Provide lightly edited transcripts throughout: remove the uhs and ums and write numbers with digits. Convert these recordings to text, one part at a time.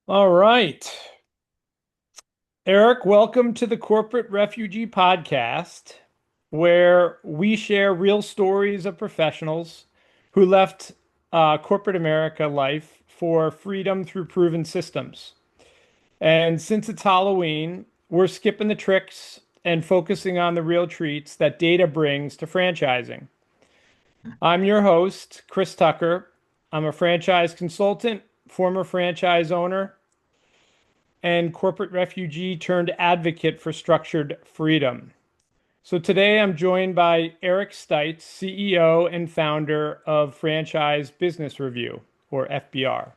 All right. Eric, welcome to the Corporate Refugee podcast, where we share real stories of professionals who left corporate America life for freedom through proven systems. And since it's Halloween, we're skipping the tricks and focusing on the real treats that data brings to franchising. I'm your host, Chris Tucker. I'm a franchise consultant, former franchise owner, and corporate refugee turned advocate for structured freedom. So today I'm joined by Eric Stites, CEO and founder of Franchise Business Review, or FBR,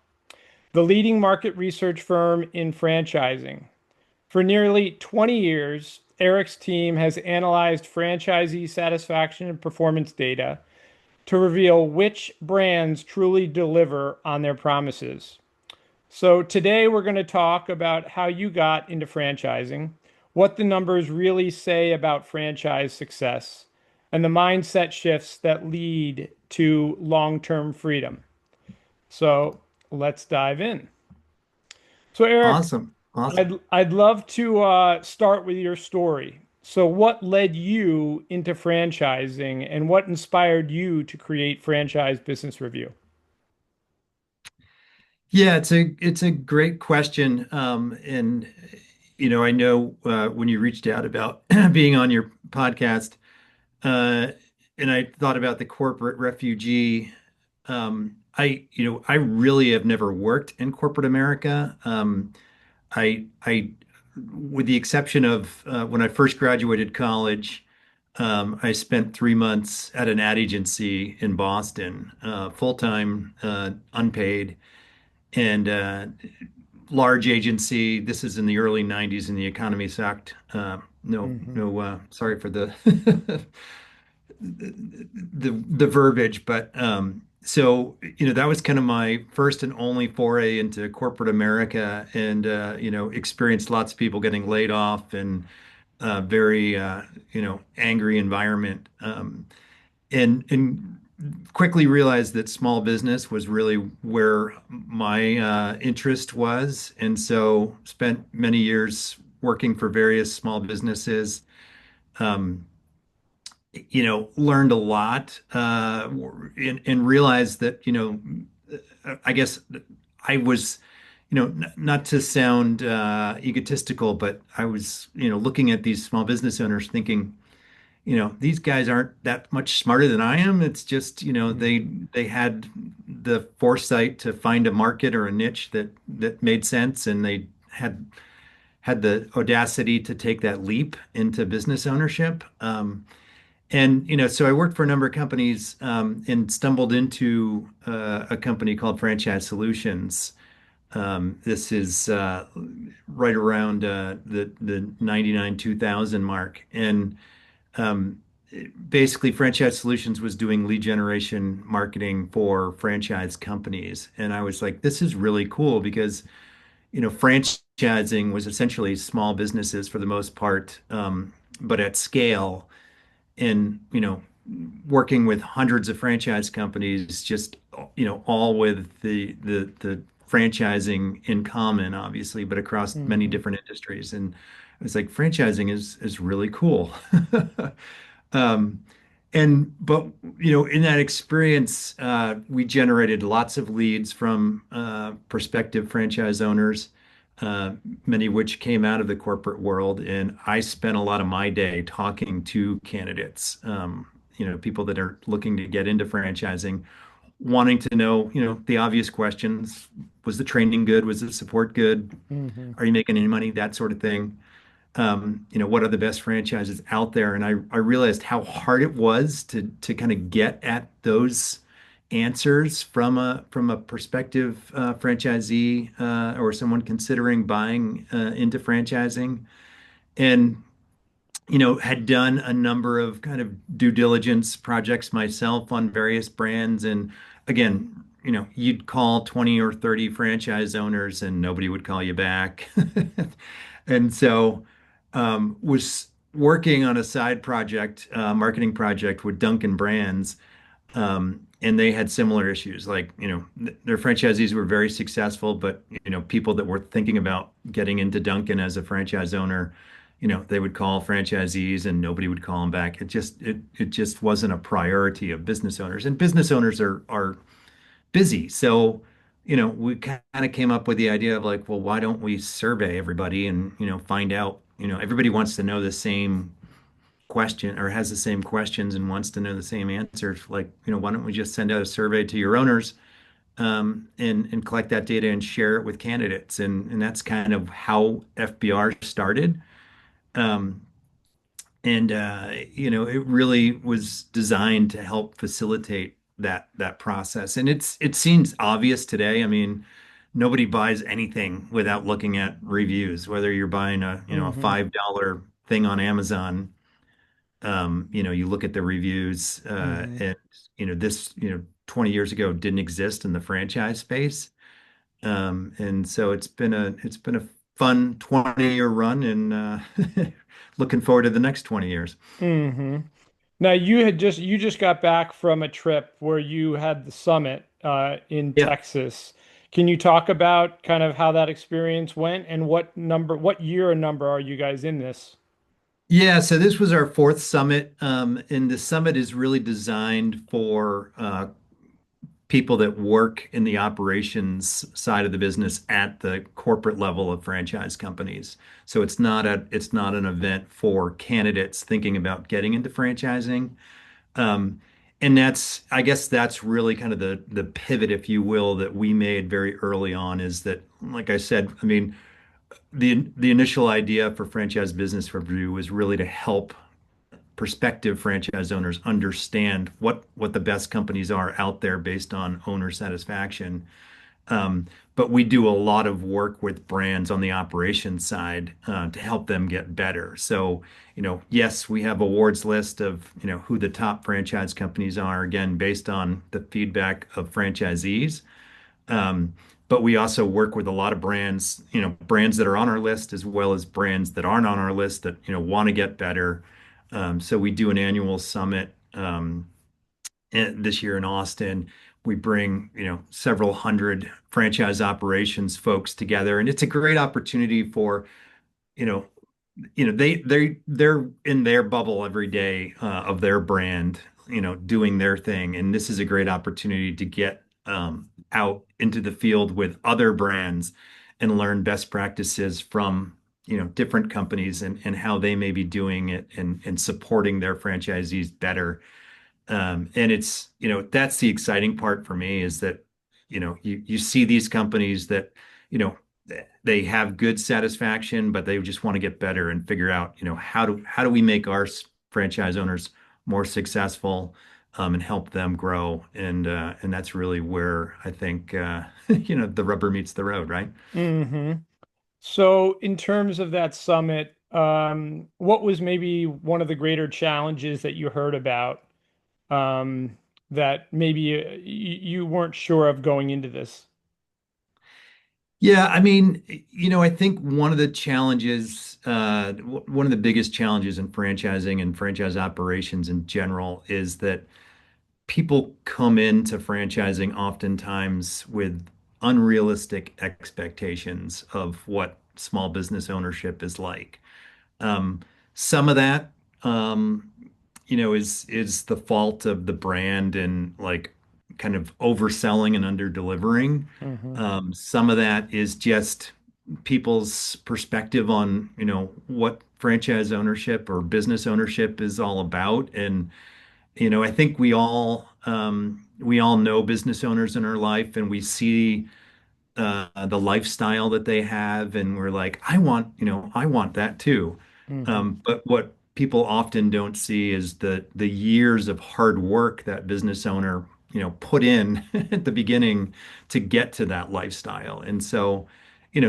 the leading market research firm in franchising. For nearly 20 years, Eric's team has analyzed franchisee satisfaction and performance data to reveal which brands truly deliver on their promises. So today we're going to talk about how you got into franchising, what the numbers really say about franchise success, and the mindset shifts that lead to long-term freedom. So let's dive in. So Eric, Awesome. Awesome. I'd love to start with your story. So what led you into franchising and what inspired you to create Franchise Business Review? Yeah, it's a great question. And I know when you reached out about being on your podcast, uh, and I thought about the corporate refugee. I really have never worked in corporate America. I, with the exception of when I first graduated college. I spent 3 months at an ad agency in Boston, full-time, unpaid, and large agency. This is in the early 90s and the economy sucked. No, Hmm. no, sorry for the the verbiage, but so that was kind of my first and only foray into corporate America, and experienced lots of people getting laid off and very angry environment. And quickly realized that small business was really where my interest was, and so spent many years working for various small businesses. Um, Learned a lot, and realized that I guess I was, not to sound egotistical, but I was, looking at these small business owners thinking, these guys aren't that much smarter than I am. It's just, they had the foresight to find a market or a niche that made sense, and they had the audacity to take that leap into business ownership. And so I worked for a number of companies, and stumbled into a company called Franchise Solutions. This is right around the 99 2000 mark, and um, basically Franchise Solutions was doing lead generation marketing for franchise companies, and I was like, this is really cool because franchising was essentially small businesses for the most part, but at scale, and working with hundreds of franchise companies, just all with the franchising in common, obviously, but across many Hmm. different industries. And I was like, franchising is really cool. Um, but in that experience, we generated lots of leads from prospective franchise owners, uh, many of which came out of the corporate world. And I spent a lot of my day talking to candidates, people that are looking to get into franchising, wanting to know, the obvious questions. Was the training good? Was the support good? Hmm. Are you making any money? That sort of thing. What are the best franchises out there? And I realized how hard it was to kind of get at those answers from a prospective franchisee, or someone considering buying into franchising. And had done a number of kind of due diligence projects myself on various brands. And again, you'd call 20 or 30 franchise owners and nobody would call you back. And so was working on a side project, marketing project with Dunkin' Brands, and they had similar issues. Like, their franchisees were very successful, but people that were thinking about getting into Dunkin' as a franchise owner, they would call franchisees and nobody would call them back. It just wasn't a priority of business owners, and business owners are busy. So, we kind of came up with the idea of like, well, why don't we survey everybody and, find out, everybody wants to know the same question or has the same questions and wants to know the same answers. Like, why don't we just send out a survey to your owners, and collect that data and share it with candidates? And that's kind of how FBR started. Um, and it really was designed to help facilitate that process. And it seems obvious today. I mean, nobody buys anything without looking at reviews, whether you're buying a Mm-hmm. $5 thing on Amazon. You look at the reviews, Mm-hmm. and this 20 years ago didn't exist in the franchise space. And so it's been a fun 20-year run, and looking forward to the next 20 years. Mm-hmm. Now you just got back from a trip where you had the summit in Yeah. Texas. Can you talk about kind of how that experience went and what year and number are you guys in this? Yeah, so this was our fourth summit, and the summit is really designed for people that work in the operations side of the business at the corporate level of franchise companies. So it's not an event for candidates thinking about getting into franchising. Um, and I guess that's really kind of the pivot, if you will, that we made very early on, is that, like I said, I mean, the initial idea for Franchise Business Review was really to help prospective franchise owners understand what the best companies are out there based on owner satisfaction. But we do a lot of work with brands on the operations side, to help them get better. So, yes, we have awards list of, who the top franchise companies are, again, based on the feedback of franchisees. Um, but we also work with a lot of brands, brands that are on our list as well as brands that aren't on our list that, want to get better. So we do an annual summit, this year in Austin. We bring, several hundred franchise operations folks together, and it's a great opportunity for, you know, they're in their bubble every day, of their brand, doing their thing, and this is a great opportunity to get, out into the field with other brands and learn best practices from, different companies, and how they may be doing it, and supporting their franchisees better. And that's the exciting part for me, is that, you see these companies that, you know, they have good satisfaction, but they just want to get better and figure out, how do we make our franchise owners more successful, and help them grow. And that's really where I think, the rubber meets the road, right? Mm-hmm. So in terms of that summit, what was maybe one of the greater challenges that you heard about that maybe you weren't sure of going into this? Yeah, I mean, I think one of the challenges, one of the biggest challenges in franchising and franchise operations in general, is that people come into franchising oftentimes with unrealistic expectations of what small business ownership is like. Um, some of that, um, is the fault of the brand and like kind of overselling and under-delivering. Mm-hmm. Some of that is just people's perspective on, what franchise ownership or business ownership is all about. And, I think we all know business owners in our life, and we see, the lifestyle that they have, and we're like, I want that too. Mm-hmm. But what people often don't see is the years of hard work that business owner, put in at the beginning to get to that lifestyle. And so,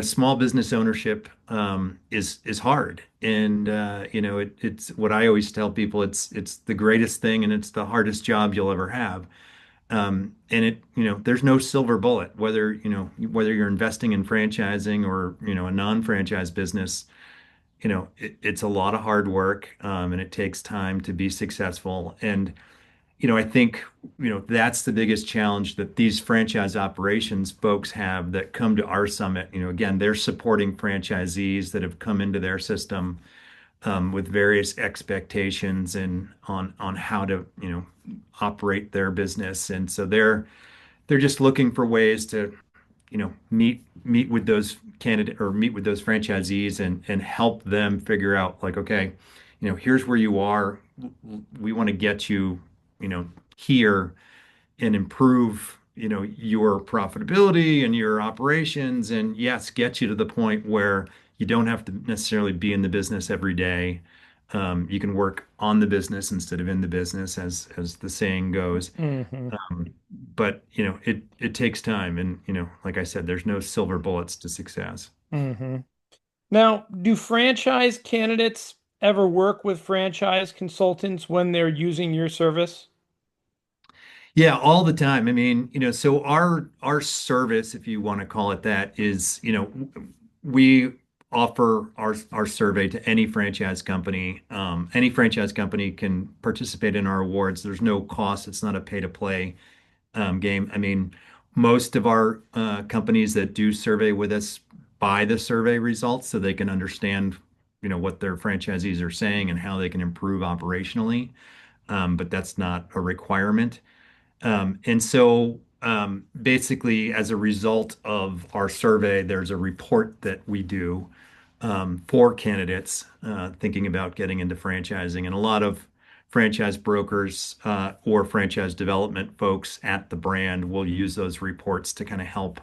small business ownership, is hard. And it's what I always tell people, it's the greatest thing and it's the hardest job you'll ever have. And there's no silver bullet, whether you're investing in franchising or, a non-franchise business. It's a lot of hard work, and it takes time to be successful. And, I think, that's the biggest challenge that these franchise operations folks have that come to our summit. Again, they're supporting franchisees that have come into their system with various expectations and on how to, operate their business. And so they're just looking for ways to, meet with those candidate or meet with those franchisees and help them figure out like, okay, here's where you are. We want to get you, here and improve, your profitability and your operations, and yes, get you to the point where you don't have to necessarily be in the business every day. You can work on the business instead of in the business, as the saying goes. Hmm. But it takes time, and like I said, there's no silver bullets to success. Hmm. Now, do franchise candidates ever work with franchise consultants when they're using your service? Yeah, all the time. I mean, so our service, if you want to call it that, is, we offer our survey to any franchise company. Any franchise company can participate in our awards. There's no cost. It's not a pay to play game. I mean, most of our companies that do survey with us buy the survey results so they can understand, what their franchisees are saying and how they can improve operationally. But that's not a requirement. And so basically, as a result of our survey, there's a report that we do for candidates thinking about getting into franchising. And a lot of franchise brokers or franchise development folks at the brand will use those reports to kind of help,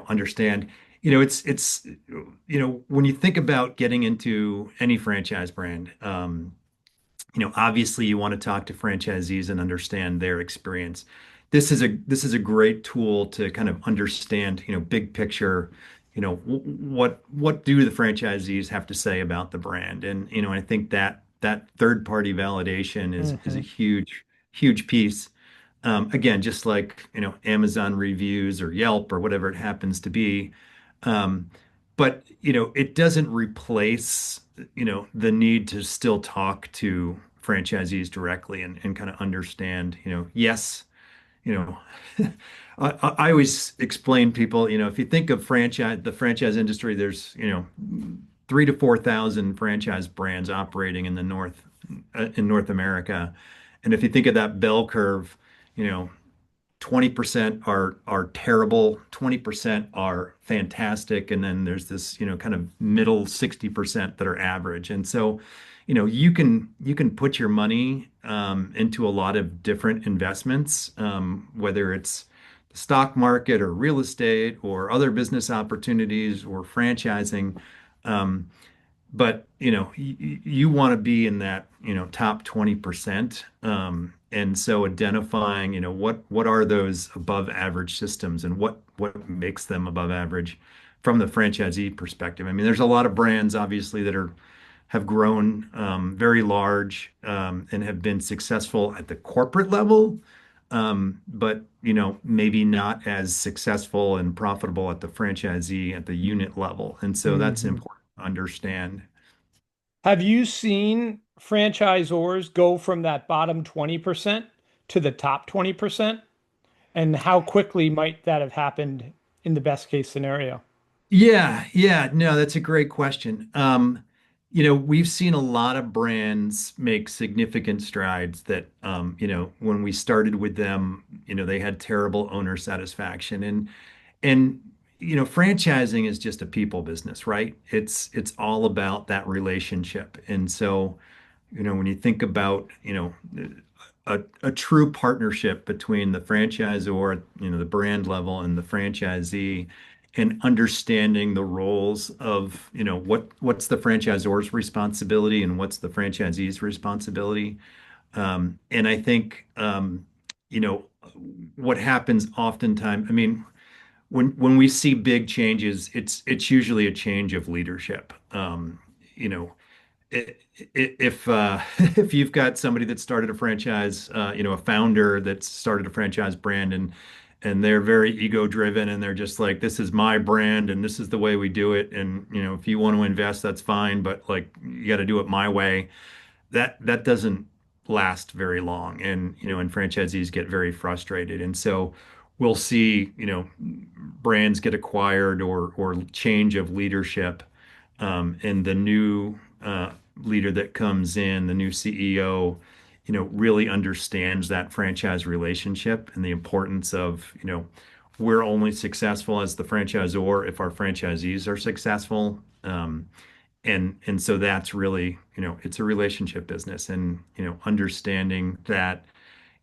understand. It's when you think about getting into any franchise brand, obviously you want to talk to franchisees and understand their experience. This is a great tool to kind of understand, big picture, what do the franchisees have to say about the brand? And, I think that third party validation is a Hmm. huge piece. Again, just like, Amazon reviews or Yelp or whatever it happens to be. Um, but, it doesn't replace, the need to still talk to franchisees directly and kind of understand, yes, you know, I always explain people, if you think of the franchise industry, there's, 3 to 4 thousand franchise brands operating in North America. And if you think of that bell curve, you know, 20% are terrible, 20% are fantastic, and then there's this, kind of middle 60% that are average. And so, you can put your money into a lot of different investments, whether it's the stock market or real estate or other business opportunities or franchising. Um, but you want to be in that top 20%, and so identifying what are those above average systems and what makes them above average from the franchisee perspective. I mean, there's a lot of brands obviously that have grown very large, and have been successful at the corporate level, but maybe not as successful and profitable at the franchisee at the unit level, and so that's Hmm. important to understand. Have you seen franchisors go from that bottom 20% to the top 20%? And how quickly might that have happened in the best case scenario? Yeah, yeah, no, that's a great question. We've seen a lot of brands make significant strides that, when we started with them, they had terrible owner satisfaction. And franchising is just a people business, right? It's all about that relationship. And so, when you think about, a true partnership between the franchisor, the brand level and the franchisee, and understanding the roles of, what's the franchisor's responsibility and what's the franchisee's responsibility. And I think, you know, what happens oftentimes, I mean, when we see big changes, it's usually a change of leadership. You know, if if you've got somebody that started a franchise, a founder that started a franchise brand, and they're very ego driven, and they're just like, this is my brand and this is the way we do it, and if you want to invest, that's fine, but like you got to do it my way. That doesn't last very long, and franchisees get very frustrated. And so we'll see, brands get acquired or change of leadership, and the new leader that comes in, the new CEO, really understands that franchise relationship and the importance of, we're only successful as the franchisor if our franchisees are successful. And so that's really, it's a relationship business, and, understanding that,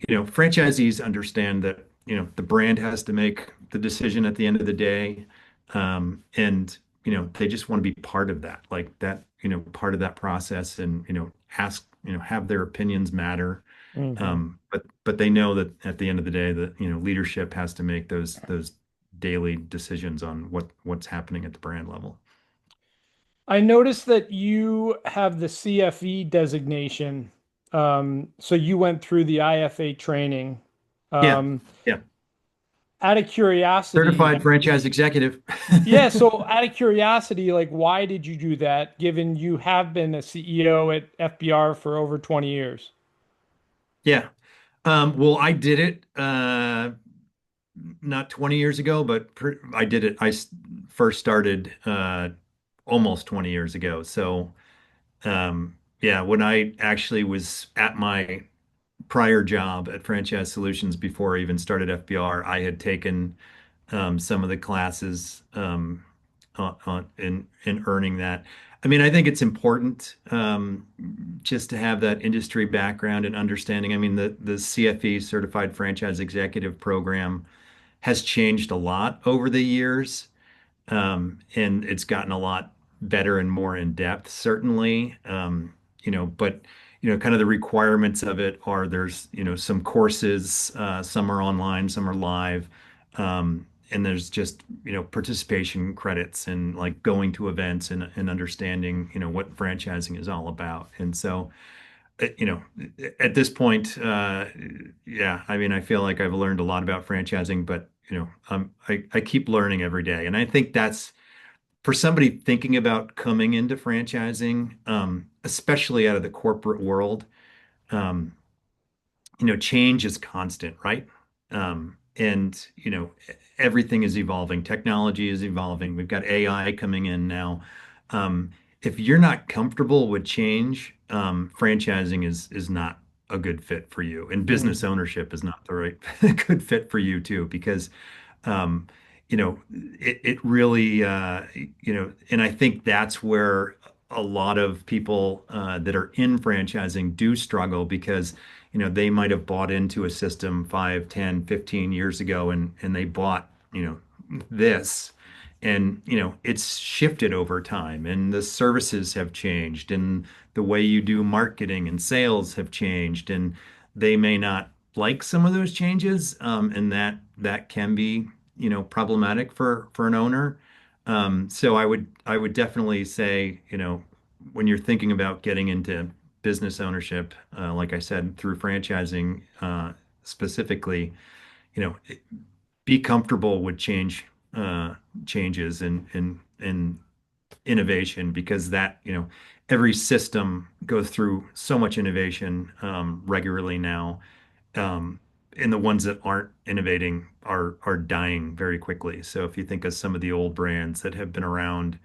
franchisees understand that, the brand has to make the decision at the end of the day. And, they just want to be part of that, like that, part of that process, and, ask, have their opinions matter. Hmm. But they know that at the end of the day that, leadership has to make those daily decisions on what's happening at the brand level. I noticed that you have the CFE designation. So you went through the IFA training. Yeah. Um, Yeah. Out of curiosity, Certified franchise executive. yeah, so out of curiosity, like why did you do that, given you have been a CEO at FBR for over 20 years? Yeah. Well, I did it not 20 years ago, but I did it. First started almost 20 years ago. So, yeah, when I actually was at my prior job at Franchise Solutions before I even started FBR, I had taken some of the classes in earning that. I mean, I think it's important just to have that industry background and understanding. I mean, the CFE Certified Franchise Executive Program has changed a lot over the years, and it's gotten a lot better and more in depth, certainly. But kind of the requirements of it are there's some courses, some are online, some are live, and there's just participation credits and like going to events and understanding what franchising is all about. And so you know, at this point, yeah, I mean, I feel like I've learned a lot about franchising, but I keep learning every day, and I think that's for somebody thinking about coming into franchising, especially out of the corporate world. Um, change is constant, right? And everything is evolving. Technology is evolving. We've got AI coming in now. Um, if you're not comfortable with change, franchising is not a good fit for you, and business Hmm. ownership is not the right good fit for you too, because um, it really, and I think that's where a lot of people that are in franchising do struggle because, they might have bought into a system 5, 10, 15 years ago, and they bought, this. And, it's shifted over time, and the services have changed, and the way you do marketing and sales have changed, and they may not like some of those changes, and that can be problematic for an owner. So I would definitely say, when you're thinking about getting into business ownership, like I said, through franchising specifically, you know, be comfortable with changes and innovation, because that, every system goes through so much innovation regularly now, um, and the ones that aren't innovating are dying very quickly. So if you think of some of the old brands that have been around,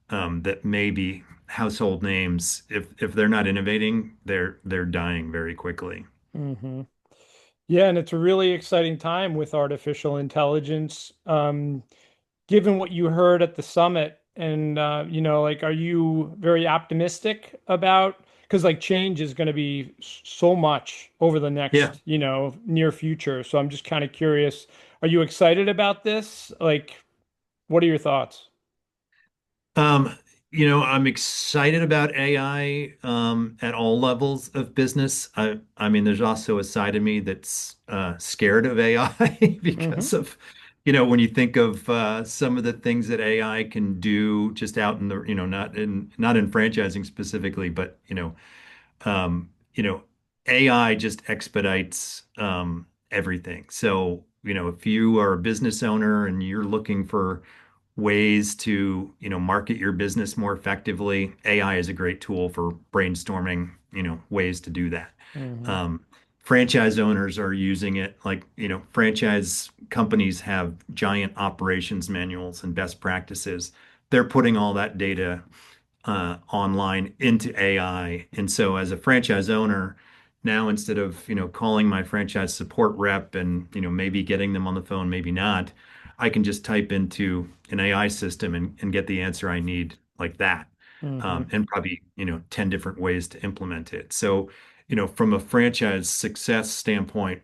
that may be household names, if they're not innovating, they're dying very quickly. Hmm. Yeah, and it's a really exciting time with artificial intelligence. Given what you heard at the summit, and like, are you very optimistic about? Because like change is going to be so much over the Yeah. next, near future. So I'm just kind of curious. Are you excited about this? Like, what are your thoughts? Um, I'm excited about AI at all levels of business. I mean, there's also a side of me that's scared of AI Hmm. because of, when you think of some of the things that AI can do just out in the, not in franchising specifically, but um, you know, AI just expedites everything. So, if you are a business owner and you're looking for ways to, market your business more effectively, AI is a great tool for brainstorming, ways to do that. Hmm. Um, Franchise owners are using it like, franchise companies have giant operations manuals and best practices. They're putting all that data online into AI. And so as a franchise owner, now instead of, calling my franchise support rep and, maybe getting them on the phone, maybe not, I can just type into an AI system and get the answer I need like that. Hmm. And probably, 10 different ways to implement it. So, from a franchise success standpoint,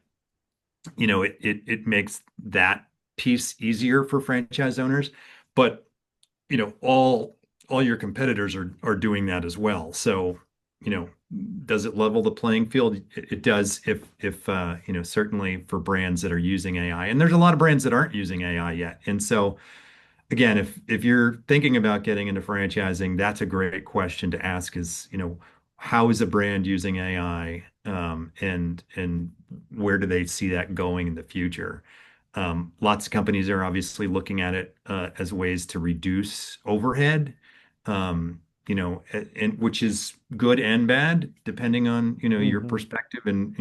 it makes that piece easier for franchise owners. But all your competitors are doing that as well. So, you know, does it level the playing field? It does if certainly for brands that are using AI. And there's a lot of brands that aren't using AI yet. And so again, if you're thinking about getting into franchising, that's a great question to ask is, how is a brand using AI? And where do they see that going in the future? Lots of companies are obviously looking at it as ways to reduce overhead, and which is good and bad depending on, your Hmm. perspective and,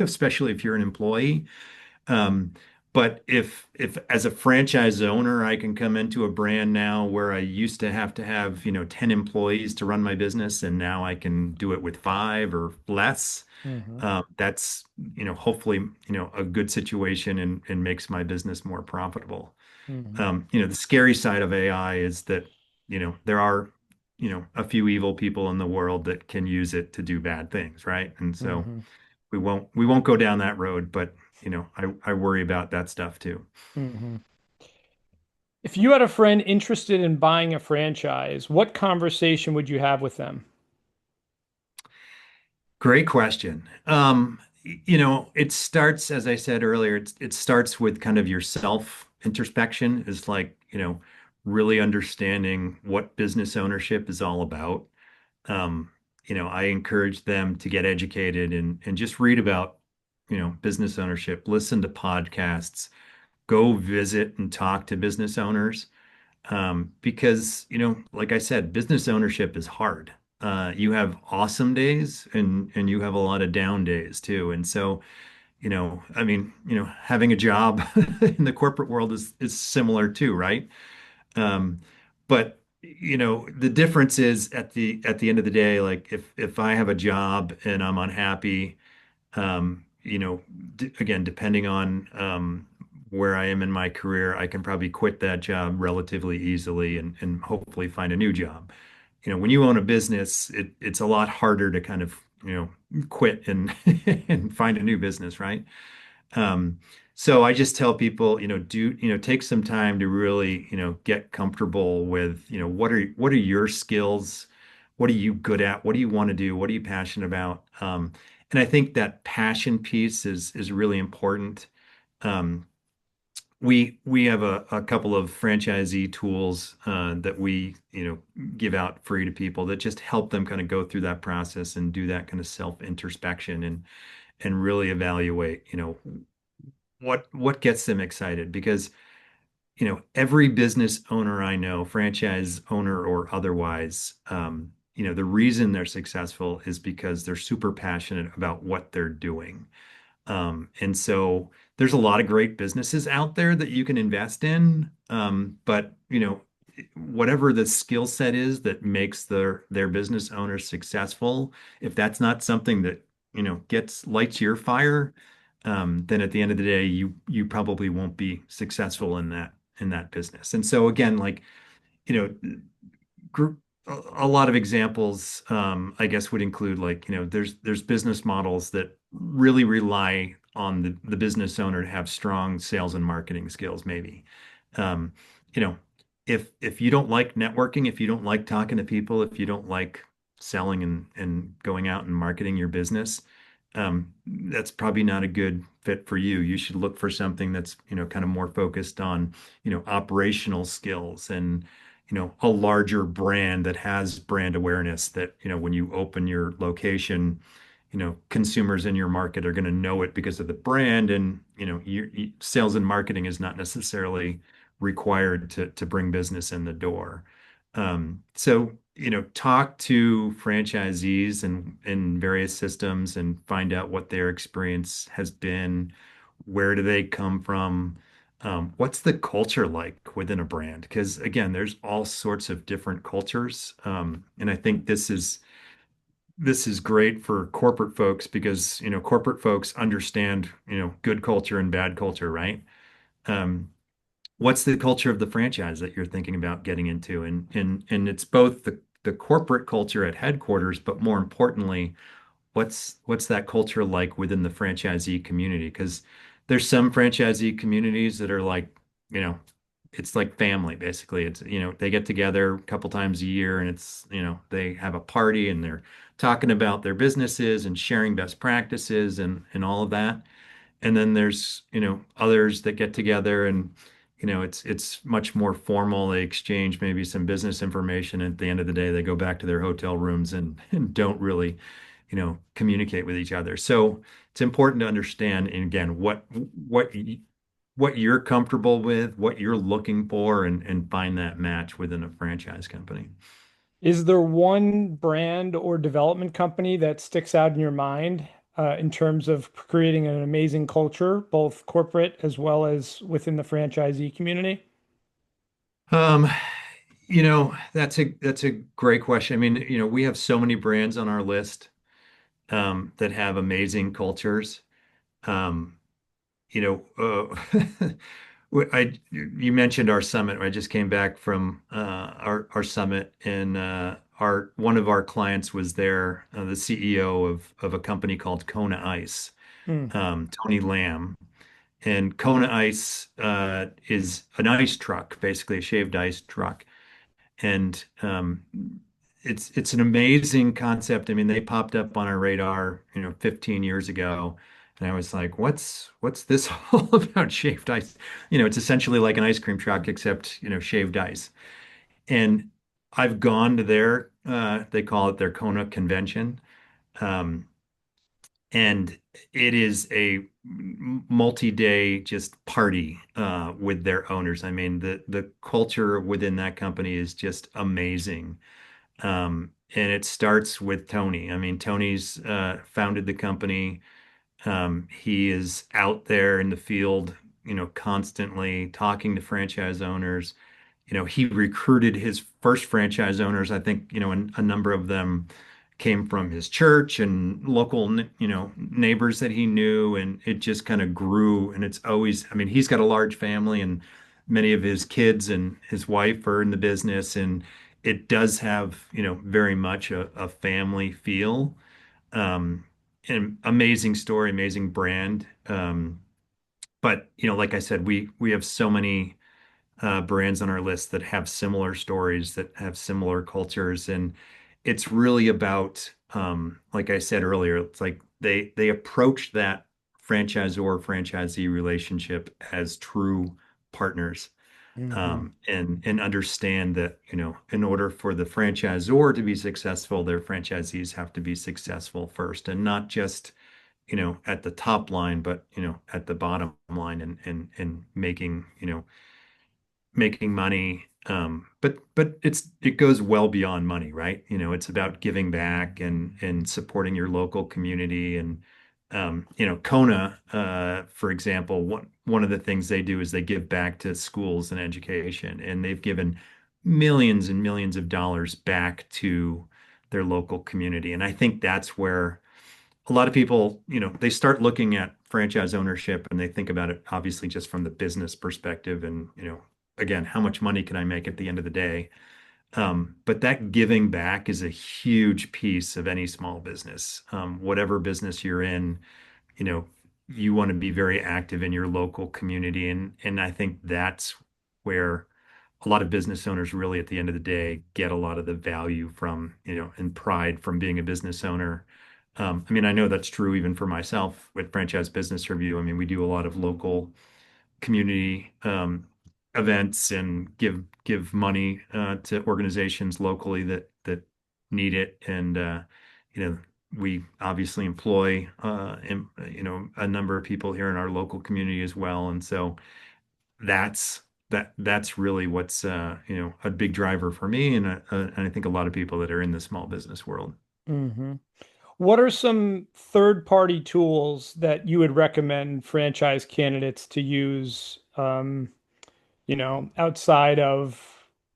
especially if you're an employee. Um, but if as a franchise owner, I can come into a brand now where I used to have, 10 employees to run my business, and now I can do it with five or less. Hmm. That's, hopefully, a good situation and makes my business more profitable. Hmm. The scary side of AI is that, there are, a few evil people in the world that can use it to do bad things, right? And so Hmm. we won't go down that road, but I worry about that stuff too. Hmm. If you had a friend interested in buying a franchise, what conversation would you have with them? Great question. It starts, as I said earlier, it starts with kind of your self introspection is like, really understanding what business ownership is all about. I encourage them to get educated and just read about, business ownership, listen to podcasts, go visit and talk to business owners. Because, like I said, business ownership is hard. You have awesome days and you have a lot of down days too. And so, I mean, having a job in the corporate world is similar too, right? Um, but the difference is at the end of the day, like if I have a job and I'm unhappy, d again, depending on where I am in my career, I can probably quit that job relatively easily and hopefully find a new job. When you own a business, it's a lot harder to kind of, quit and and find a new business, right? Um, so I just tell people, take some time to really, get comfortable with, what are your skills? What are you good at? What do you want to do? What are you passionate about? And I think that passion piece is really important. Um, we have a couple of franchisee tools that we, give out free to people that just help them kind of go through that process and do that kind of self introspection and really evaluate, what gets them excited because every business owner I know, franchise owner or otherwise, the reason they're successful is because they're super passionate about what they're doing. And so there's a lot of great businesses out there that you can invest in. But whatever the skill set is that makes their business owners successful, if that's not something that, gets lights your fire, then at the end of the day, you probably won't be successful in that business. And so again, like, you know, group a lot of examples I guess would include like there's business models that really rely on the business owner to have strong sales and marketing skills maybe um, you know if you don't like networking, if you don't like talking to people, if you don't like selling and going out and marketing your business, that's probably not a good fit for you. You should look for something that's kind of more focused on operational skills and a larger brand that has brand awareness that, when you open your location, consumers in your market are going to know it because of the brand. And, sales and marketing is not necessarily required to bring business in the door. So talk to franchisees and in various systems and find out what their experience has been. Where do they come from? What's the culture like within a brand? Because again, there's all sorts of different cultures. And I think this is great for corporate folks because, corporate folks understand, good culture and bad culture, right? Um, what's the culture of the franchise that you're thinking about getting into? And it's both the corporate culture at headquarters, but more importantly, what's that culture like within the franchisee community? Because there's some franchisee communities that are like, you know, it's like family basically. It's, they get together a couple times a year and it's, they have a party and they're talking about their businesses and sharing best practices and all of that. And then there's, others that get together and, it's much more formal. They exchange maybe some business information. At the end of the day, they go back to their hotel rooms and don't really, communicate with each other. So it's important to understand, and again, what you're comfortable with, what you're looking for, and find that match within a franchise company. Is there one brand or development company that sticks out in your mind in terms of creating an amazing culture, both corporate as well as within the franchisee community? Um, that's a great question. I mean, we have so many brands on our list that have amazing cultures. Um, you mentioned our summit. I just came back from our summit, and our one of our clients was there, the CEO of a company called Kona Ice, Hmm. Tony Lamb. And Kona Ice is an ice truck, basically a shaved ice truck. And it's an amazing concept. I mean, they popped up on our radar, 15 years ago, and I was like, "What's this all about shaved ice?" It's essentially like an ice cream truck, except shaved ice. And I've gone to they call it their Kona convention, um, and it is a multi-day just party with their owners. I mean, the culture within that company is just amazing. And it starts with Tony. I mean, Tony's founded the company. He is out there in the field, constantly talking to franchise owners. He recruited his first franchise owners. I think, a number of them came from his church and local, neighbors that he knew, and it just kind of grew. And it's always, I mean, he's got a large family, and many of his kids and his wife are in the business, and it does have, very much a family feel. Um, and amazing story, amazing brand. But like I said, we have so many brands on our list that have similar stories, that have similar cultures, and it's really about, like I said earlier, it's like they approach that franchisor franchisee relationship as true partners, Hmm. and understand that, in order for the franchisor to be successful, their franchisees have to be successful first, and not just, at the top line, but, at the bottom line, and making money. But it goes well beyond money, right? It's about giving back and supporting your local community. And Kona, for example, one of the things they do is they give back to schools and education, and they've given millions and millions of dollars back to their local community. And I think that's where a lot of people, they start looking at franchise ownership and they think about it obviously just from the business perspective and, again, how much money can I make at the end of the day? But that giving back is a huge piece of any small business. Whatever business you're in, you know, you want to be very active in your local community. And I think that's where a lot of business owners really at the end of the day get a lot of the value from, and pride from being a business owner. I mean, I know that's true even for myself with Franchise Business Review. I mean, we do a lot of local community events and give money to organizations locally that need it. And you know, we obviously employ a number of people here in our local community as well. And so that's that's really what's a big driver for me, and I think a lot of people that are in the small business world. Hmm. What are some third-party tools that you would recommend franchise candidates to use, outside of,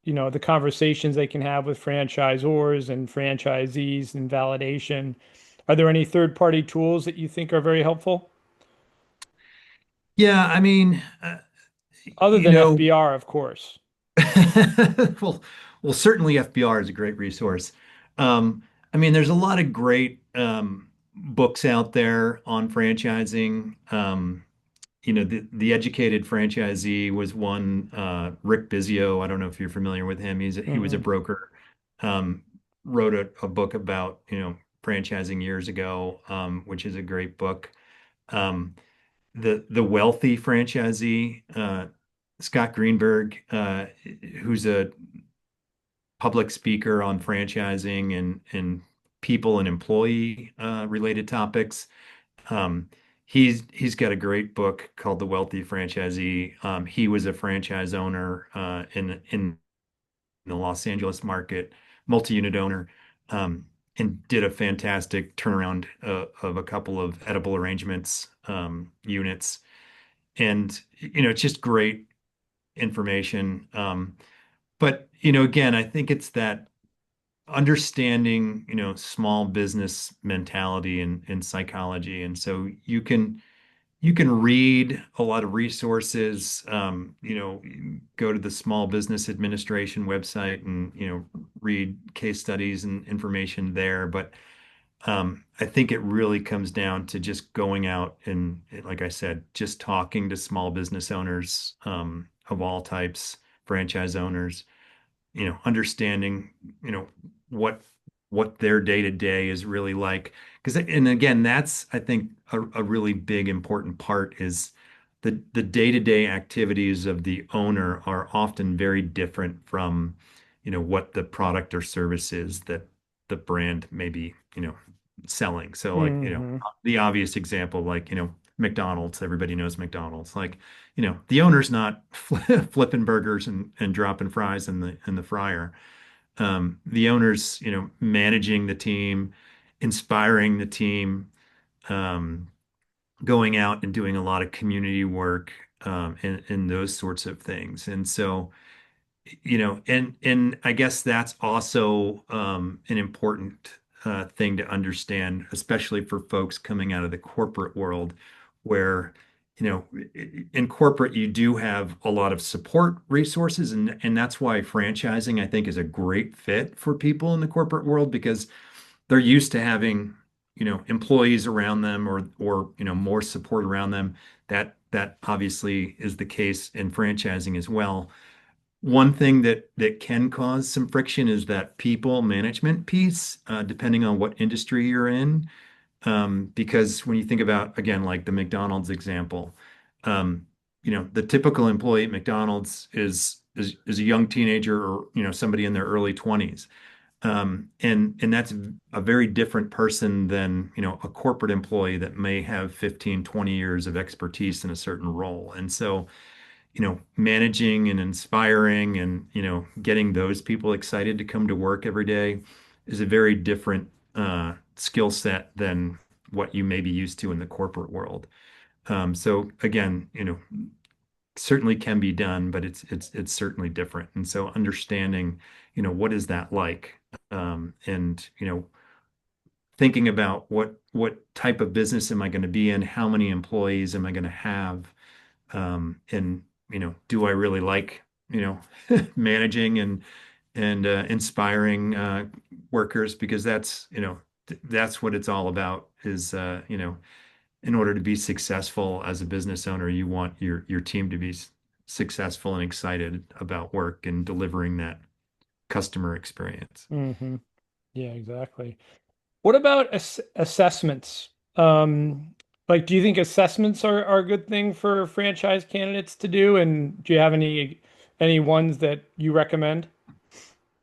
the conversations they can have with franchisors and franchisees and validation? Are there any third-party tools that you think are very helpful? Yeah, I mean, Other you than know, FBR, of course. well, well, certainly FBR is a great resource. I mean, there's a lot of great books out there on franchising. The Educated Franchisee was one. Rick Bizio, I don't know if you're familiar with him. He was a Mm-mm. broker. Um, Wrote a book about, franchising years ago, which is a great book. Um, the Wealthy Franchisee, Scott Greenberg, who's a public speaker on franchising and people and employee related topics. Um, he's got a great book called The Wealthy Franchisee. He was a franchise owner in the Los Angeles market, multi-unit owner, um, and did a fantastic turnaround of a couple of edible arrangements units. And it's just great information. But again, I think it's that understanding, small business mentality and psychology. And so you can read a lot of resources, go to the Small Business Administration website and, read case studies and information there. But I think it really comes down to just going out and, like I said, just talking to small business owners, of all types, franchise owners, understanding, you know, what their day to day is really like. Because, and again, that's, I think, a really big important part is the day to day activities of the owner are often very different from, what the product or service is that the brand may be, selling. So like, Hmm. the obvious example, like, McDonald's, everybody knows McDonald's. Like, the owner's not flipping burgers and dropping fries in the fryer. The owner's, managing the team, inspiring the team, um, going out and doing a lot of community work, and those sorts of things. And so, and I guess that's also an important thing to understand, especially for folks coming out of the corporate world, where in corporate you do have a lot of support resources, and that's why franchising I think is a great fit for people in the corporate world because they're used to having employees around them or more support around them. That obviously is the case in franchising as well. One thing that can cause some friction is that people management piece, depending on what industry you're in. Because when you think about, again, like the McDonald's example, um, the typical employee at McDonald's is a young teenager or somebody in their early 20s. And that's a very different person than a corporate employee that may have 15, 20 years of expertise in a certain role. And so managing and inspiring and, getting those people excited to come to work every day is a very different skill set than what you may be used to in the corporate world. So again, certainly can be done, but it's certainly different. And so understanding, what is that like? And, thinking about what type of business am I going to be in? How many employees am I going to have? And do I really like managing and inspiring workers because that's what it's all about is in order to be successful as a business owner you want your team to be successful and excited about work and delivering that customer experience. Hmm. Yeah, exactly. What about assessments? Like, do you think assessments are a good thing for franchise candidates to do? And do you have any ones that you recommend?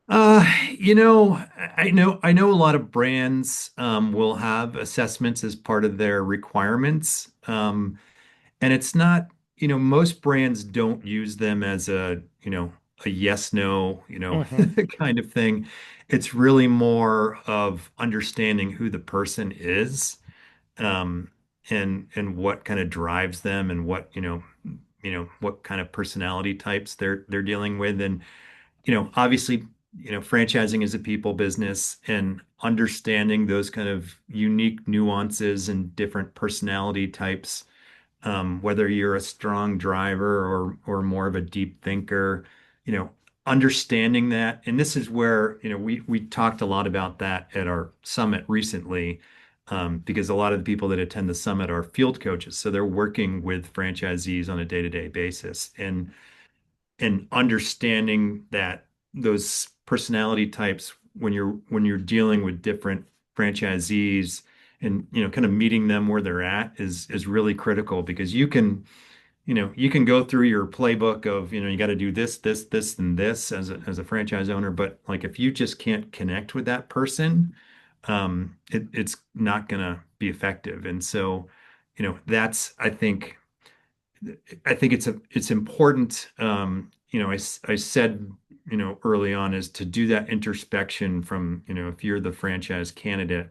Uh, I know a lot of brands will have assessments as part of their requirements. And it's not. most brands don't use them as a yes, no, Hmm. kind of thing. It's really more of understanding who the person is, um, and what kind of drives them and what, what kind of personality types they're dealing with. And, obviously, franchising is a people business, and understanding those kind of unique nuances and different personality types, whether you're a strong driver or more of a deep thinker, you know, understanding that. And this is where, we talked a lot about that at our summit recently, because a lot of the people that attend the summit are field coaches. So they're working with franchisees on a day-to-day basis. And understanding that those personality types, when you're dealing with different franchisees, and kind of meeting them where they're at is really critical, because you can go through your playbook of, you got to do this and this as a franchise owner, but like if you just can't connect with that person, it's not going to be effective. And so, that's, I think it's important. I said, early on, is to do that introspection from, if you're the franchise candidate,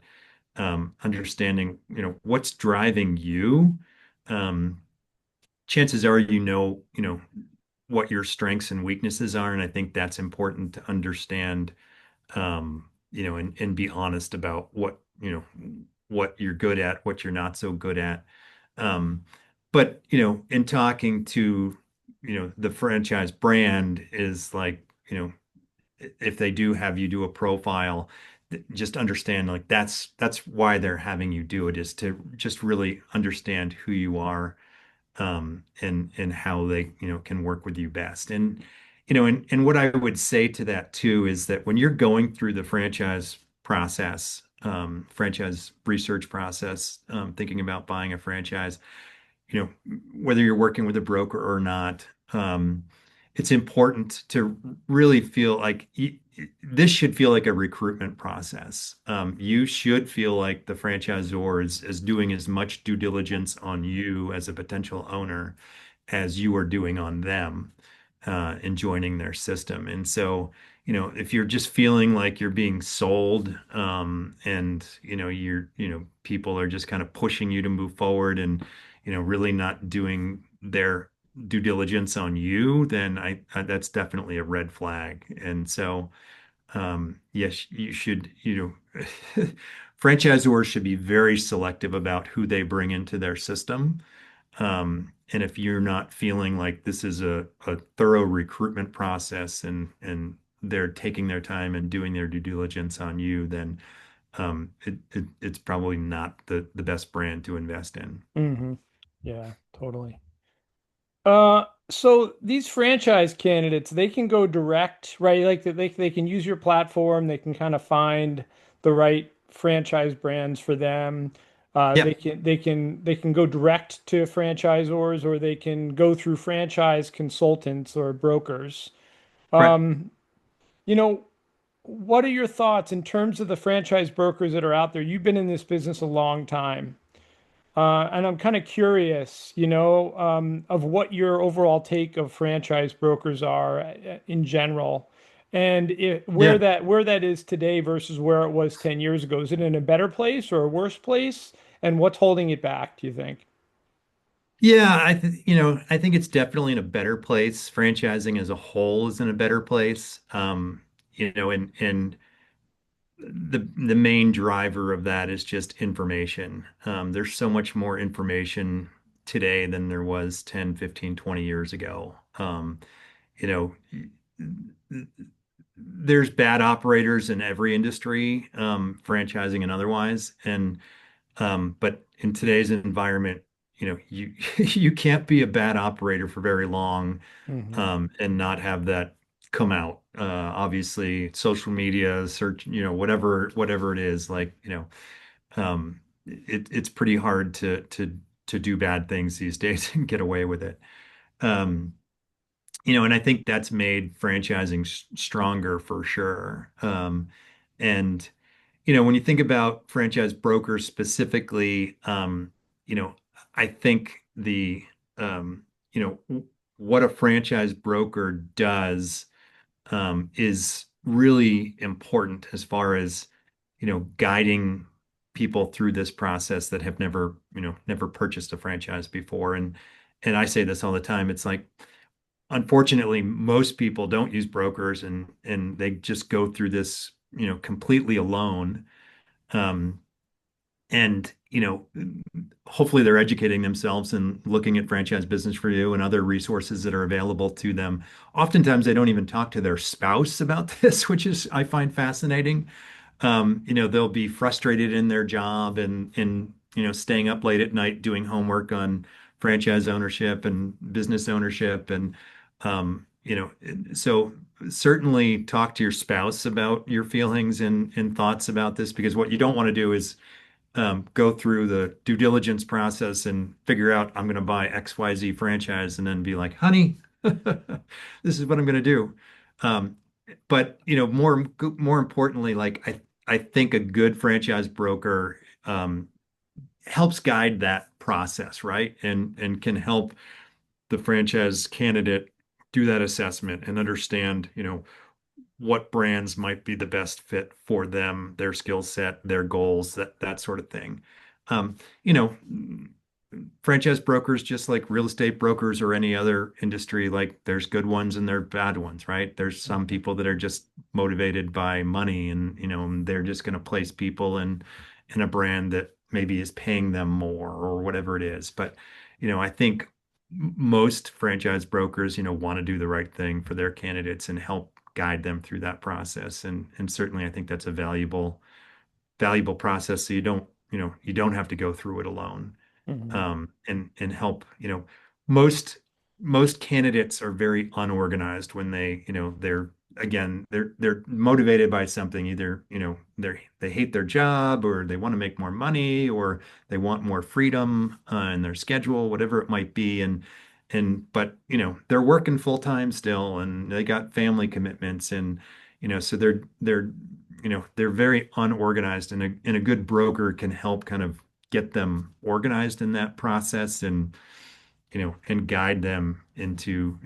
understanding, what's driving you. Um, Chances are, what your strengths and weaknesses are, and I think that's important to understand, and be honest about what you're good at, what you're not so good at. Um, but in talking to the franchise brand, is like, if they do have you do a profile, just understand, like, that's why they're having you do it, is to just really understand who you are, and how they, can work with you best. And and what I would say to that too is that when you're going through the franchise research process, thinking about buying a franchise, whether you're working with a broker or not, it's important to really feel like this should feel like a recruitment process. You should feel like the franchisor is doing as much due diligence on you as a potential owner as you are doing on them, in joining their system. And so, if you're just feeling like you're being sold, and people are just kind of pushing you to move forward, and really not doing their due diligence on you, then that's definitely a red flag. And so, yes, you should, franchisors should be very selective about who they bring into their system. And if you're not feeling like this is a thorough recruitment process, and they're taking their time and doing their due diligence on you, then, it's probably not the best brand to invest in. Hmm. Yeah, totally. So these franchise candidates, they can go direct, right? Like they can use your platform, they can kind of find the right franchise brands for them. Yeah, They can go direct to franchisors, or they can go through franchise consultants or brokers. right. Um, you know, what are your thoughts in terms of the franchise brokers that are out there? You've been in this business a long time. And I'm kind of curious, of what your overall take of franchise brokers are, in general, and Yeah. where that is today versus where it was 10 years ago. Is it in a better place or a worse place? And what's holding it back, do you think? Yeah, I think it's definitely in a better place. Franchising as a whole is in a better place. And the main driver of that is just information. There's so much more information today than there was 10, 15, 20 years ago. You know, there's bad operators in every industry, franchising and otherwise. And but in today's environment, you you can't be a bad operator for very long, Hmm. and not have that come out. Obviously, social media, search, whatever it is, like, it's pretty hard to do bad things these days and get away with it. Um, and I think that's made franchising stronger for sure. And when you think about franchise brokers specifically, you know, I think the um, what a franchise broker does is really important as far as, guiding people through this process that have never purchased a franchise before. And I say this all the time. It's like, unfortunately, most people don't use brokers and they just go through this, completely alone. Um, and hopefully they're educating themselves and looking at franchise business for you and other resources that are available to them. Oftentimes they don't even talk to their spouse about this, which is I find fascinating. They'll be frustrated in their job and staying up late at night doing homework on franchise ownership and business ownership. And so certainly talk to your spouse about your feelings and thoughts about this, because what you don't want to do is go through the due diligence process and figure out I'm going to buy XYZ franchise and then be like, honey, this is what I'm going to do. Um, but more importantly, like I think a good franchise broker helps guide that process, right? And can help the franchise candidate do that assessment and understand, what brands might be the best fit for them, their skill set, their goals, that sort of thing. Um, you know, Franchise brokers, just like real estate brokers or any other industry, like there's good ones and there are bad ones, right? There's some people that are just motivated by money and, they're just going to place people in a brand that maybe is paying them more or whatever it is. But, I think most franchise brokers, want to do the right thing for their candidates and help guide them through that process. And certainly I think that's a valuable process. So you don't have to go through it alone. Mhm. And help, most most candidates are very unorganized when they're motivated by something. Either, they hate their job, or they want to make more money, or they want more freedom in their schedule, whatever it might be. But they're working full time still, and they got family commitments, and so they're very unorganized, and a good broker can help kind of get them organized in that process, and guide them into,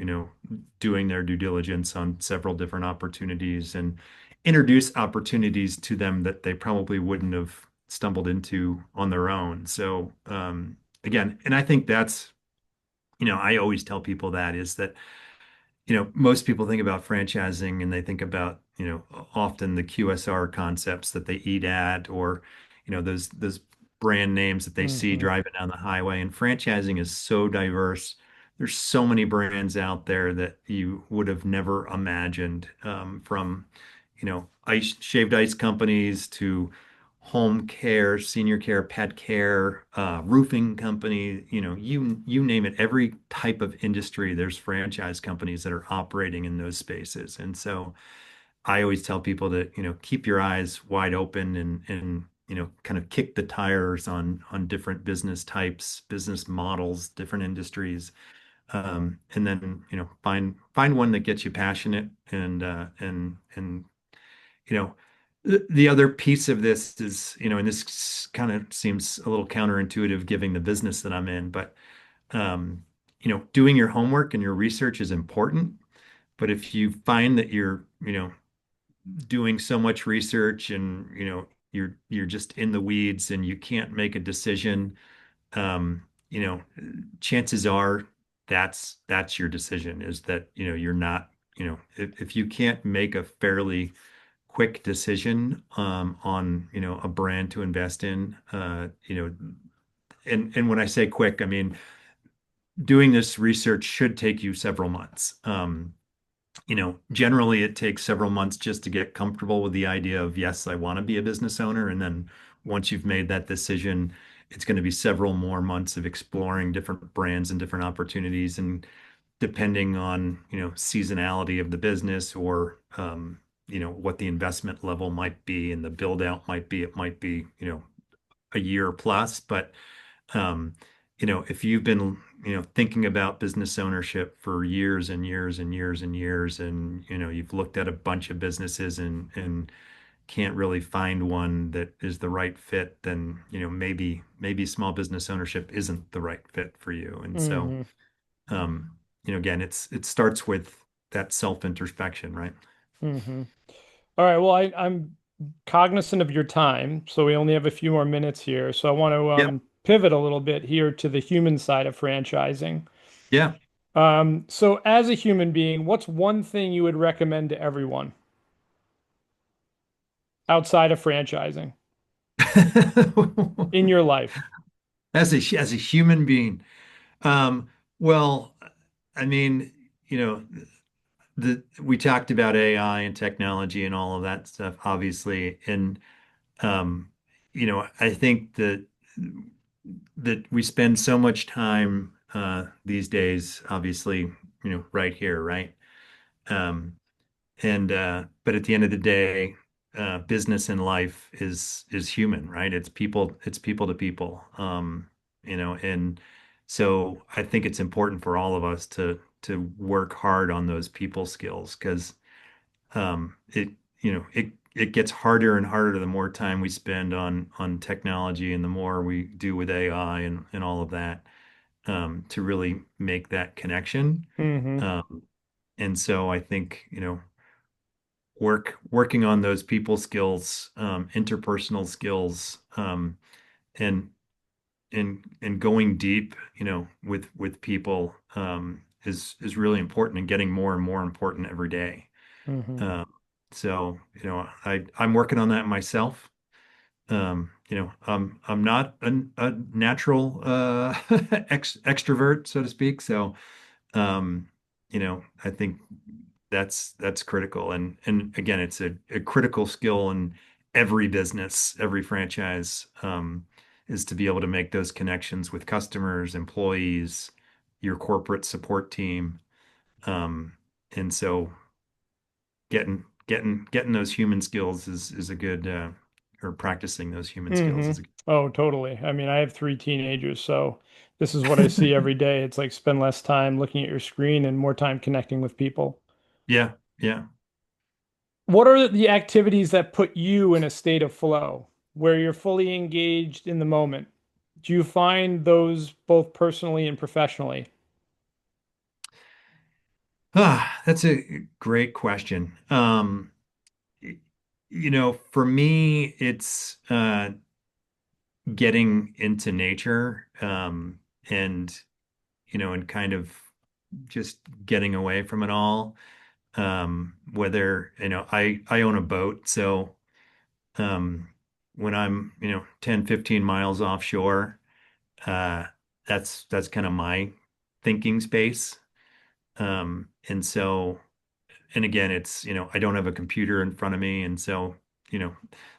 doing their due diligence on several different opportunities, and introduce opportunities to them that they probably wouldn't have stumbled into on their own. So, again, and I think that's, I always tell people that is that, most people think about franchising and they think about, often the QSR concepts that they eat at, or, those brand names that they see Mhm. driving down the highway. And franchising is so diverse. There's so many brands out there that you would have never imagined, from, shaved ice companies to home care, senior care, pet care, roofing company, you name it, every type of industry, there's franchise companies that are operating in those spaces. And so I always tell people that, keep your eyes wide open and kind of kick the tires on different business types, business models, different industries. And then, find one that gets you passionate and the other piece of this is, and this kind of seems a little counterintuitive given the business that I'm in, but doing your homework and your research is important. But if you find that you're, doing so much research and, you're just in the weeds and you can't make a decision, um, you know, chances are that's your decision, is that, you're not, if you can't make a fairly quick decision on a brand to invest in. And when I say quick, I mean doing this research should take you several months. Generally it takes several months just to get comfortable with the idea of, yes, I want to be a business owner. And then once you've made that decision, it's going to be several more months of exploring different brands and different opportunities. And depending on, seasonality of the business, or, what the investment level might be and the build out might be, it might be, a year plus. But, um, if you've been, thinking about business ownership for years and years and years and years, and, you've looked at a bunch of businesses and can't really find one that is the right fit, then, maybe small business ownership isn't the right fit for you. And so, Mhm. Again, it starts with that self-introspection, right? Hmm. All right. Well, I'm cognizant of your time, so we only have a few more minutes here. So I want to Yep. pivot a little bit here to the human side of franchising. Yeah. So as a human being, what's one thing you would recommend to everyone outside of franchising in your life? As a human being, um, well, I mean, you know, the we talked about AI and technology and all of that stuff, obviously, and um, I think that we spend so much time these days, obviously, right here, right? Um, and but at the end of the day, business and life is human, right? It's people to people. And so I think it's important for all of us to work hard on those people skills because it gets harder and harder the more time we spend on technology and the more we do with AI and all of that to really make that connection. Hmm. Um, and so I think, working on those people skills, interpersonal skills, and and going deep, with people is really important and getting more and more important every day. Hmm. Um, so, I'm working on that myself. I'm not a natural extrovert, so to speak. So, I think that's critical. And again, it's a critical skill in every business, every franchise, is to be able to make those connections with customers, employees, your corporate support team. And so getting those human skills is a good or practicing those human skills Hmm. is a good. Oh, totally. I mean, I have three teenagers, so this is what I see every day. It's like spend less time looking at your screen and more time connecting with people. Yeah, yeah. What are the activities that put you in a state of flow where you're fully engaged in the moment? Do you find those both personally and professionally? That's a great question. For me, it's getting into nature, and and kind of just getting away from it all. Whether, I own a boat, so um, when I'm 10, 15 miles offshore, uh, that's kind of my thinking space. And so, and again, it's, I don't have a computer in front of me. And so, you know,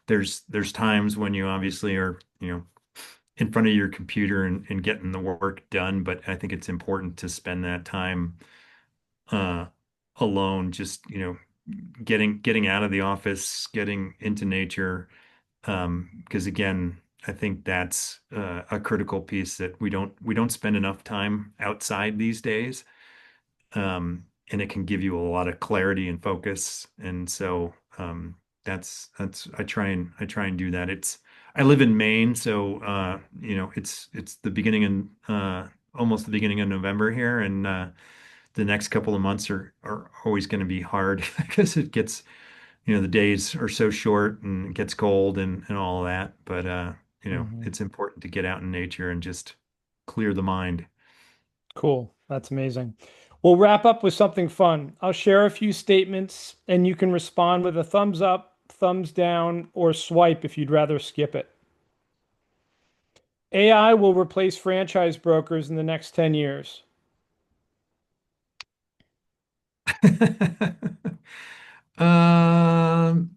there's times when you obviously are, in front of your computer and getting the work done. But I think it's important to spend that time uh, alone, just, getting out of the office, getting into nature. Because again, I think that's a critical piece that we don't spend enough time outside these days. And it can give you a lot of clarity and focus. And so that's I try and do that. I live in Maine, so it's the beginning and almost the beginning of November here, and the next couple of months are always going to be hard because it gets, the days are so short and it gets cold and all that. But Hmm. it's important to get out in nature and just clear the mind. Cool. That's amazing. We'll wrap up with something fun. I'll share a few statements and you can respond with a thumbs up, thumbs down, or swipe if you'd rather skip it. AI will replace franchise brokers in the next 10 years. Um,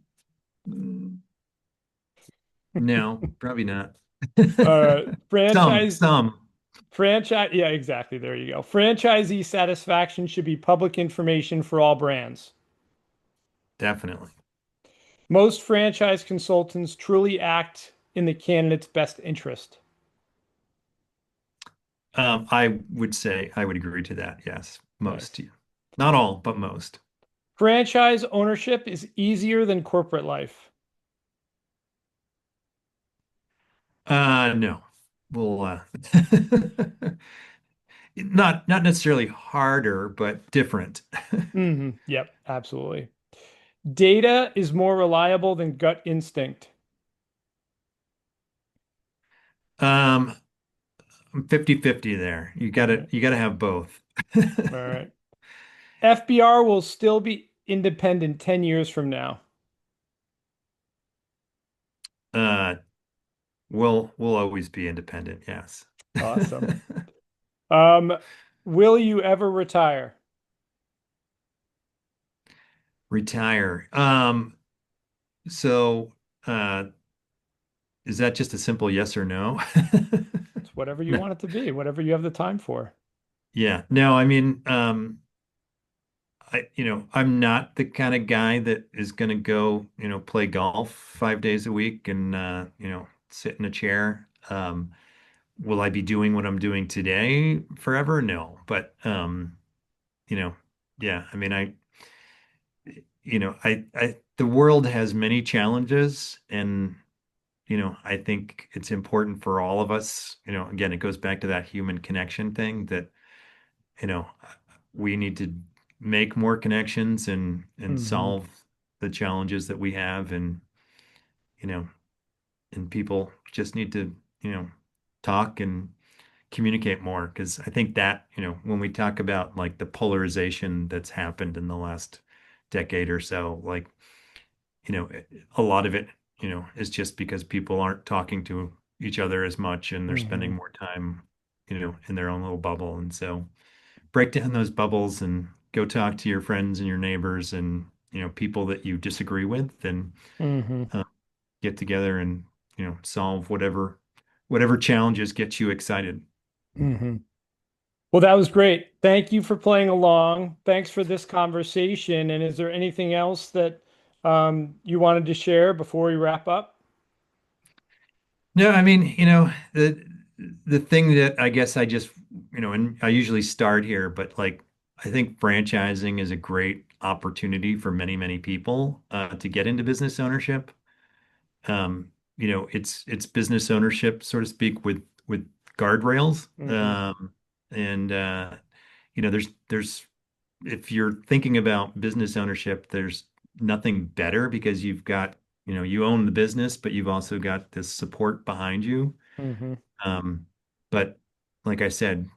no, probably not. Uh, Some, franchise some, yeah, exactly. There you go. Franchisee satisfaction should be public information for all brands. definitely. Most franchise consultants truly act in the candidate's best interest. I would say I would agree to that. Yes, most, Nice. yeah. Not all, but most. Franchise ownership is easier than corporate life. No. Well, not necessarily harder, but different. Yep, absolutely. Data is more reliable than gut instinct. Um, I'm 50-50 there. All right. You gotta have both. All right. FBR will still be independent 10 years from now. Uh, we'll always be independent, yes. Awesome. Um, will you ever retire? Retire. So uh is that just a simple yes or no? It's whatever you No. want it to be, whatever you have the time for. Yeah. No, I mean, I'm not the kind of guy that is gonna go, play golf 5 days a week and sit in a chair. Will I be doing what I'm doing today forever? No. But you know, yeah, I mean, the world has many challenges, and I think it's important for all of us. Again, it goes back to that human connection thing that, you know, we need to make more connections and Hmm. solve the challenges that we have, and you know, and people just need to, talk and communicate more, because I think that, when we talk about like the polarization that's happened in the last decade or so, like, a lot of it, is just because people aren't talking to each other as much and they're spending Hmm. more time, in their own little bubble. And so break down those bubbles and go talk to your friends and your neighbors and, people that you disagree with, and Hmm. uh, get together and, solve whatever challenges get you excited. Hmm. Well, that was great. Thank you for playing along. Thanks for this conversation. And is there anything else that you wanted to share before we wrap up? No, I mean, the thing that I guess I just, and I usually start here, but like I think franchising is a great opportunity for many, many people to get into business ownership. It's business ownership, so to speak, with guardrails. Hmm. And there's if you're thinking about business ownership, there's nothing better, because you've got, you own the business, but you've also got this support behind you. Hmm. Um, but like I said,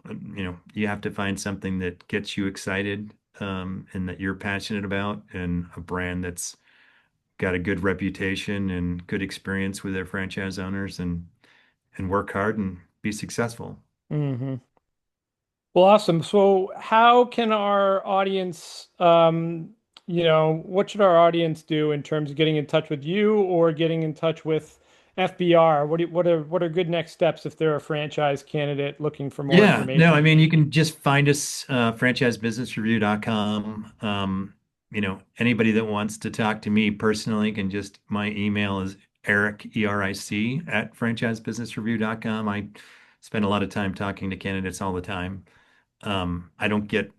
you have to find something that gets you excited, and that you're passionate about, and a brand that's got a good reputation and good experience with their franchise owners, and work hard and be successful. Hmm. Well, awesome. So, how can our audience, what should our audience do in terms of getting in touch with you or getting in touch with FBR? What are good next steps if they're a franchise candidate looking for more Yeah, no, I information? mean, you can just find us, franchisebusinessreview.com. Anybody that wants to talk to me personally can just, my email is Eric, ERIC, at franchisebusinessreview.com. I spend a lot of time talking to candidates all the time. I don't get,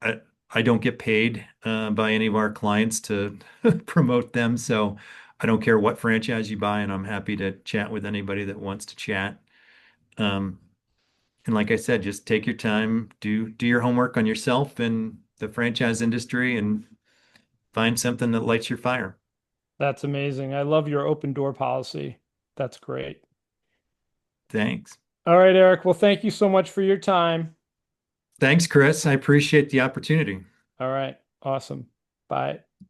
I don't get paid by any of our clients to promote them. So I don't care what franchise you buy, and I'm happy to chat with anybody that wants to chat. Um, and like I said, just take your time, do your homework on yourself and the franchise industry, and find something that lights your fire. That's amazing. I love your open door policy. That's great. Thanks. All right, Eric. Well, thank you so much for your time. Thanks, Chris. I appreciate the opportunity. All right. Awesome. Bye.